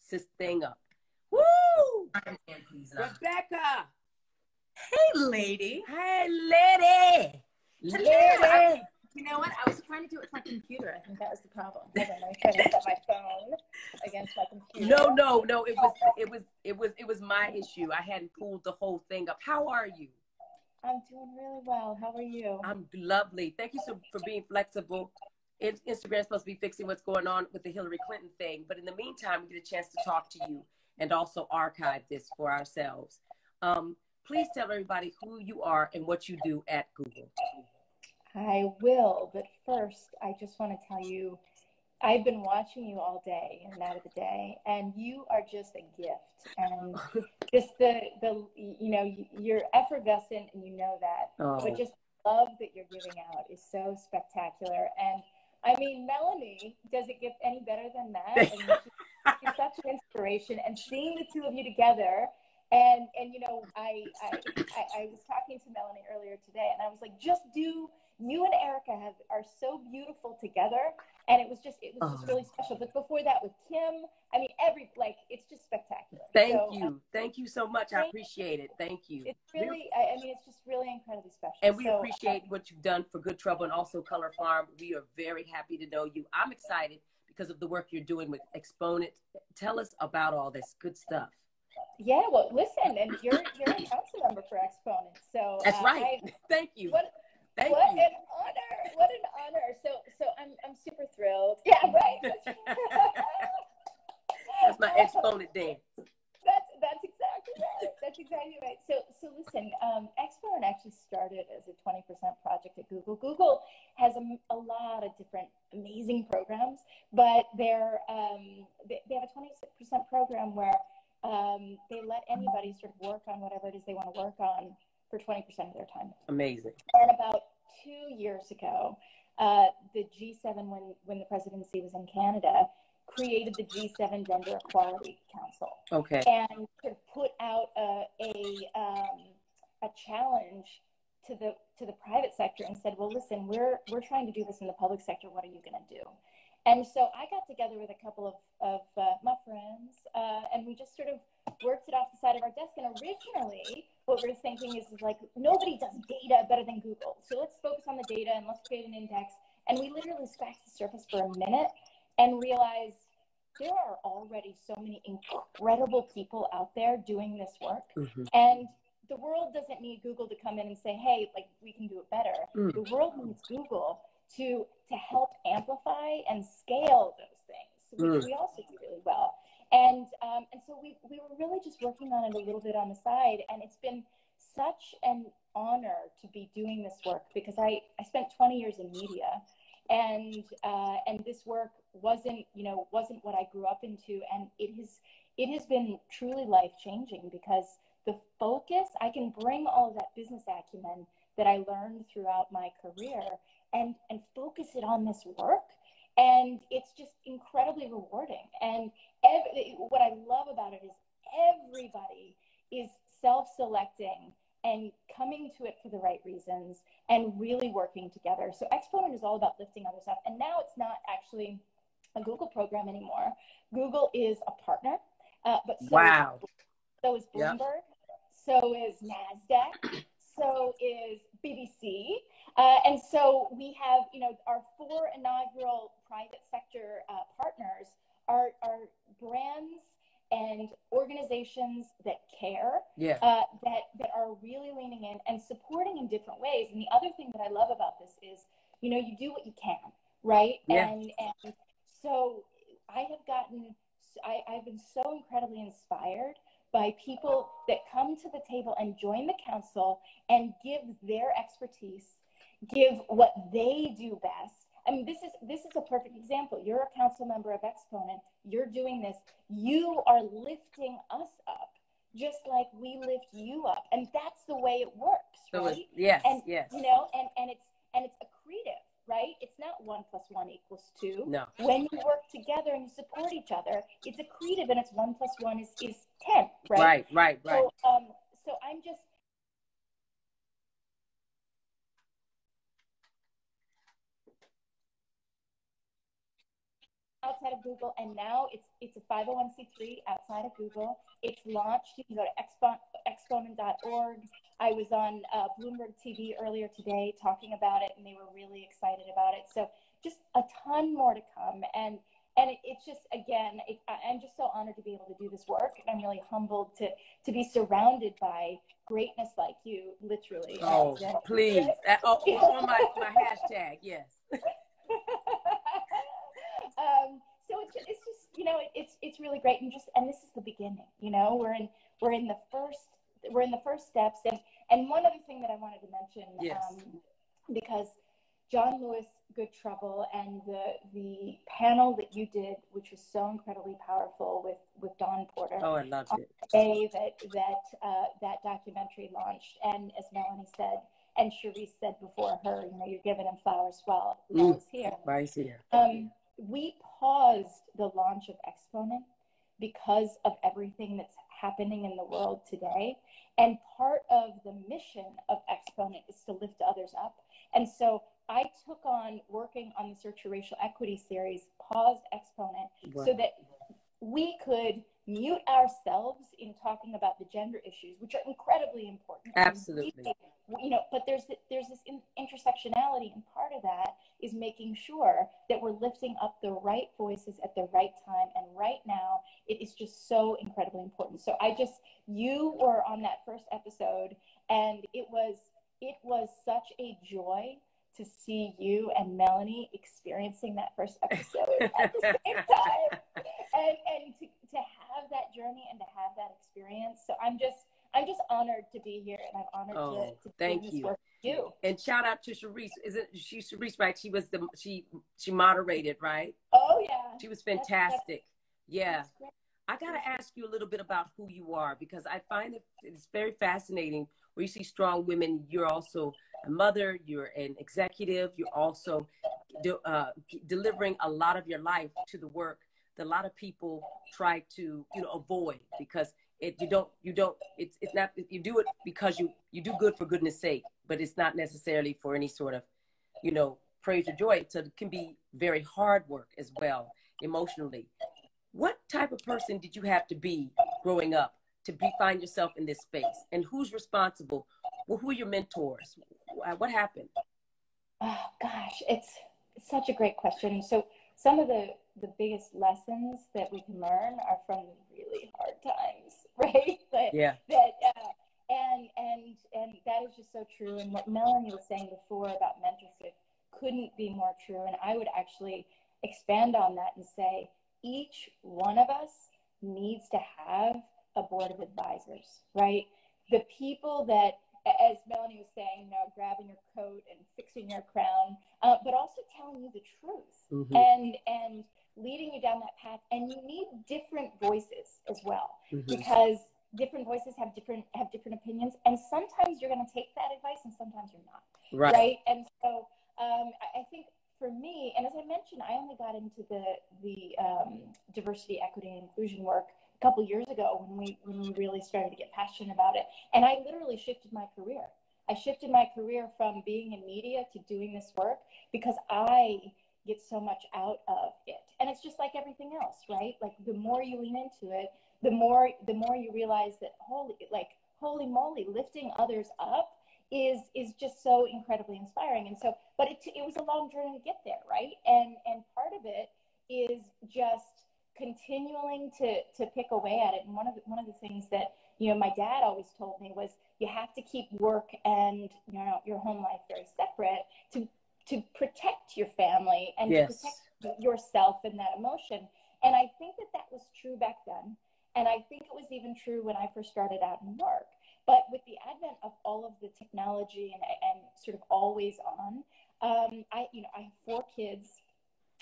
this thing up. Woo! Rebecca. Hey, lady. Hey, lady. Lady. You know what? I was trying to do it with my computer. I think that was the problem. Hold on, I'm trying to set my phone against my computer. No. It was my issue. I hadn't pulled the whole thing up. How are you? I'm doing really well. How are you? I'm lovely. Thank you for being flexible. Instagram's supposed to be fixing what's going on with the Hillary Clinton thing, but in the meantime, we get a chance to talk to you and also archive this for ourselves. Please tell everybody who you are and what you do at Google. I will, but first, I just want to tell you, I've been watching you all day and out of the day, and you are just a gift. And just the you know, you're effervescent, and you know that. Oh. But just love that you're giving out is so spectacular. And I mean, Melanie, does it get any better than that? I mean, she's such an inspiration. And seeing the two of you together, and you know, I was talking to Melanie earlier today, and I was like, just do. You and Erika are so beautiful together, and it was just really special. But before that, with Kim, I mean, it's just spectacular. Thank you so much. I appreciate it. Thank you. It's really, I mean, it's just really incredibly special. And we appreciate what you've done for Good Trouble and also Color Farm. We are very happy to know you. I'm excited because of the work you're doing with Exponent. Tell us about all this good stuff. Yeah, well, listen, and you're a council member for Exponent, so that's right. Thank you. What an honor! What an honor! So I'm super thrilled. Yeah, right. That's my Exponent dance. That's exactly right. That's exactly right. So listen, Exponent actually started as a 20% project at Google. Google has a lot of different amazing programs, but they have a 20% program where they let anybody sort of work on whatever it is they want to work on for 20% of their time. Amazing. And about 2 years ago, the G7, when the presidency was in Canada, created the G7 Gender Equality Council. Okay. And sort of put out a challenge to the private sector and said, well, listen, we're trying to do this in the public sector. What are you going to do? And so I got together with a couple of my friends, and we just sort of worked it off the side of our desk. And originally, what we were thinking is like, nobody does data better than Google. So let's focus on the data and let's create an index. And we literally scratched the surface for a minute and realized there are already so many incredible people out there doing this work. Mm-hmm. And the world doesn't need Google to come in and say, hey, like, we can do it better. Mm. The world needs Google to help amplify and scale those things, which we also do really well. And so we were really just working on it a little bit on the side, and it's been such an honor to be doing this work because I spent 20 years in media, and this work wasn't what I grew up into, and it has been truly life-changing because the focus, I can bring all of that business acumen that I learned throughout my career and focus it on this work. And it's just incredibly rewarding. And what I love about it is everybody is self-selecting and coming to it for the right reasons and really working together. So Exponent is all about lifting others up. And now it's not actually a Google program anymore. Google is a partner, but so is Bloomberg, so is NASDAQ, so is BBC. And so we have, our 4 inaugural private sector partners are brands and organizations that care, that are really leaning in and supporting in different ways. And the other thing that I love about this is, you do what you can, right? Yeah. And so I've been so incredibly inspired by people that come to the table and join the council and give their expertise, give what they do best. I mean, this is a perfect example. You're a council member of Exponent. You're doing this. You are lifting us up, just like we lift you up, and that's the way it works, right? Yes, and, yes. And it's accretive, right? It's not 1 + 1 = 2. No. When you work together and you support each other, it's accretive, and it's 1 + 1 is 10, right? Right. So I'm just. outside of Google, and now it's a 501c3 outside of Google. It's launched. You can go to exponent.org. I was on Bloomberg TV earlier today talking about it, and they were really excited about it. So just a ton more to come. And it's just, again, I'm just so honored to be able to do this work. And I'm really humbled to be surrounded by greatness like you, literally. Oh, please. On my hashtag, yes. So it's just, you know, it's really great. And this is the beginning, you know, we're in the first steps. And one other thing that I wanted to mention, yes. Because John Lewis, Good Trouble, and the panel that you did, which was so incredibly powerful with Dawn Porter. Oh, I loved it. The day that documentary launched, and as Melanie said, and Cherise said before her, you know, you're giving him flowers while he's here. Right here. We paused the launch of Exponent because of everything that's happening in the world today. And part of the mission of Exponent is to lift others up. And so I took on working on the Search for Racial Equity series, paused Exponent, so that we could mute ourselves in talking about the gender issues, which are incredibly important. Absolutely. You know, but there's this intersectionality, and part of that is making sure that we're lifting up the right voices at the right time. And right now, it is just so incredibly important. So you were on that first episode, and it was such a joy to see you and Melanie experiencing that first episode at the same time, and to have that journey and to have that experience. So I'm just honored to be here, and I'm honored to thank do this you. work with you. And shout out to Cherise. Isn't she Cherise, right? She was she moderated, right? Oh yeah. She was fantastic. Yeah. I got to ask you a little bit about who you are, because I find it's very fascinating where you see strong women. You're also a mother, you're an executive, you're also delivering a lot of your life to the work that a lot of people try to, you know, avoid, because you do it because you do good for goodness sake, but it's not necessarily for any sort of, you know, praise or joy. So it can be very hard work as well, emotionally. What type of person did you have to be growing up to find yourself in this space? And who's responsible? Well, who are your mentors? What happened? Oh gosh, it's such a great question. So some of the biggest lessons that we can learn are from really hard times, right? And that is just so true. And what Melanie was saying before about mentorship couldn't be more true. And I would actually expand on that and say, each one of us needs to have a board of advisors, right? The people that, as Melanie was saying, you know, grabbing your coat and fixing your crown, but also telling you the truth, and leading you down that path. And you need different voices as well, because different voices have different opinions, and sometimes you're going to take that advice, and sometimes you're not, right? And so I think for me, and as I mentioned, I only got into the diversity, equity, and inclusion work a couple years ago when we really started to get passionate about it. And I literally shifted my career. I shifted my career from being in media to doing this work because I get so much out of it. And it's just like everything else, right? Like the more you lean into it, the more you realize that holy moly, lifting others up is just so incredibly inspiring. And so, but it was a long journey to get there, right? And part of it is just continuing to pick away at it. And one of the things that, you know, my dad always told me was, you have to keep work and, you know, your home life very separate to protect your family and to protect yourself and that emotion. And I think that was true back then. And I think it was even true when I first started out in work. But with the advent of all of the technology and sort of always on, I have 4 kids.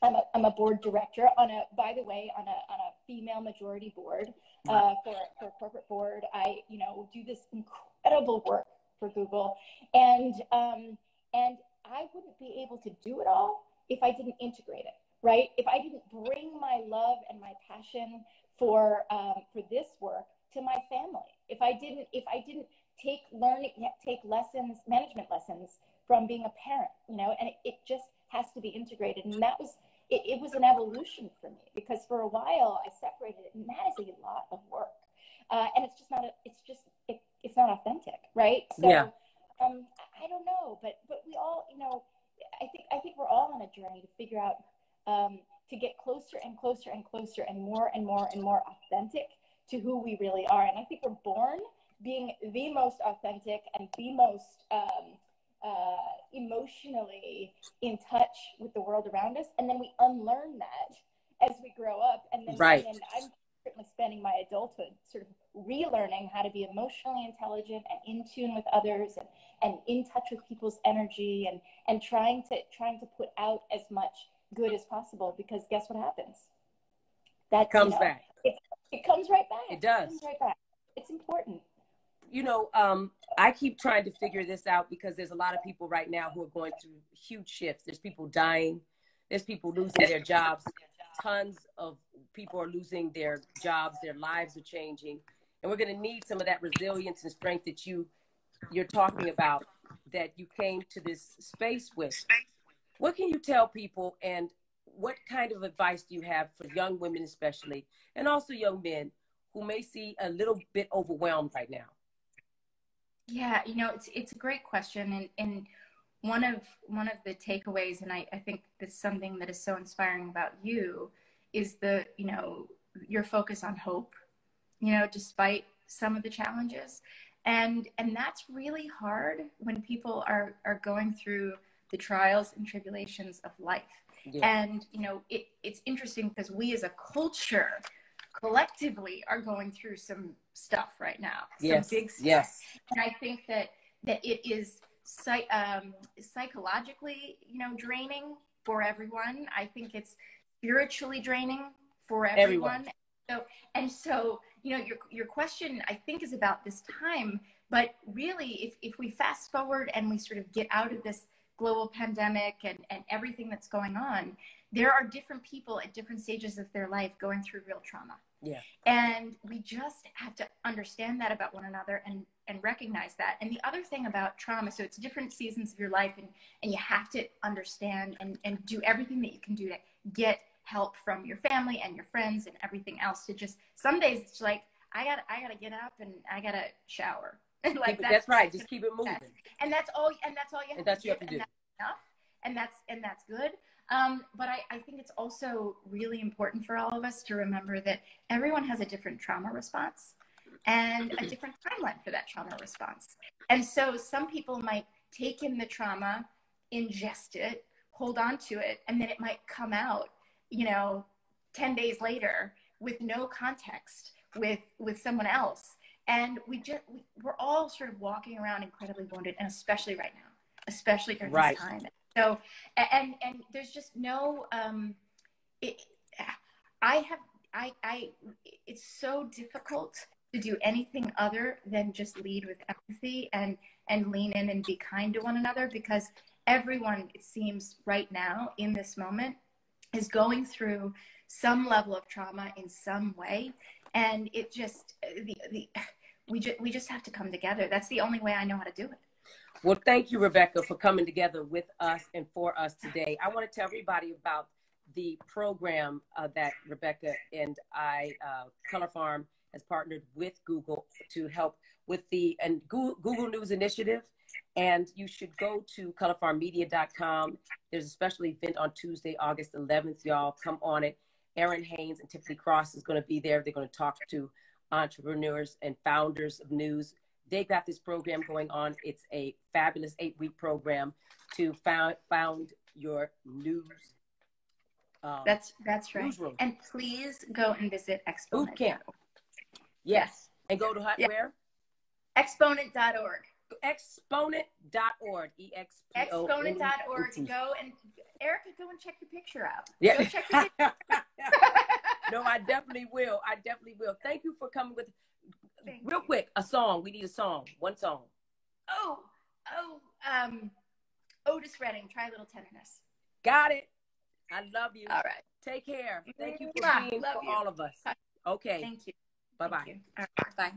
I'm a board director on a female majority board for a corporate board. I, you know, do this incredible work for Google, and I wouldn't be able to do it all if I didn't integrate it, right? If I didn't bring my love and my passion for this work to my family, if I didn't take management lessons from being a parent, you know, and it just has to be integrated. And that was it was an evolution for me, because for a while I separated it, and that is a lot of work. And it's just not, it's not authentic, right? So, Yeah. I don't know, but we all, you know, I think we're all on a journey to figure out, to get closer and closer and closer and more and more and more authentic to who we really are. And I think we're born being the most authentic and the most emotionally in touch with the world around us. And then we unlearn that as we grow up. And then, right. And then I'm certainly spending my adulthood sort of relearning how to be emotionally intelligent and in tune with others, and in touch with people's energy, and trying to put out as much good as possible, because guess what happens? That comes back. It comes right back. It does. It comes right back. It's important. You know, I keep trying to figure this out, because there's a lot of people right now who are going through huge shifts. There's people dying. There's people losing their jobs. Tons of people are losing their jobs. Their lives are changing. And we're going to need some of that resilience and strength that you're talking about, that you came to this space with. What can you tell people, and what kind of advice do you have for young women especially, and also young men who may see a little bit overwhelmed right now? Yeah, you know, it's a great question. And one of the takeaways, and I think that's something that is so inspiring about you, is your focus on hope, you know, despite some of the challenges. And that's really hard when people are going through the trials and tribulations of life. Yeah. And, you know, it's interesting because we as a culture collectively are going through some stuff right now. Some big stuff. Yes. And I think that it is psychologically, you know, draining for everyone. I think it's spiritually draining for everyone. So, you know, your question, I think, is about this time, but really, if we fast forward and we sort of get out of this global pandemic and everything that's going on, there are different people at different stages of their life going through real trauma. Yeah. And we just have to understand that about one another and recognize that. And the other thing about trauma, so it's different seasons of your life, and you have to understand and do everything that you can do to get help from your family and your friends and everything else. To just, some days it's like, I gotta get up and I gotta shower. Like that's right. Just keep it moving. And that's all you have to do. That's enough. And that's good. But I think it's also really important for all of us to remember that everyone has a different trauma response and a different timeline for that trauma response. And so some people might take in the trauma, ingest it, hold on to it, and then it might come out, you know, 10 days later with no context with someone else. And we're all sort of walking around incredibly wounded, and especially right now, especially during this time. So, and there's just no, it's so difficult to do anything other than just lead with empathy and lean in and be kind to one another, because everyone, it seems right now in this moment, is going through some level of trauma in some way. And it just, we just have to come together. That's the only way I know how to do it. Well, thank you, Rebecca, for coming together with us and for us today. I want to tell everybody about the program that Rebecca and I, Color Farm, has partnered with Google to help with the Google News Initiative. And you should go to colorfarmmedia.com. There's a special event on Tuesday, August 11th. Y'all come on it. Erin Haynes and Tiffany Cross is going to be there. They're going to talk to entrepreneurs and founders of news. They got this program going on. It's a fabulous 8-week program to found your news. That's right. Newsroom. And please go and visit Exponent. Boot camp. Yes. And go to where? Exponent.org. Exponent.org. Exponent.org. Go and Erika, go and check the picture out. Yeah. Go check the picture. No, I definitely will. Thank you for coming with. Real quick, a song. We need a song. One song. Otis Redding, Try a Little Tenderness. Got it. I love you. All right. Take care. Thank you for being for all of us. Okay. Thank you. Bye-bye. All right. Bye.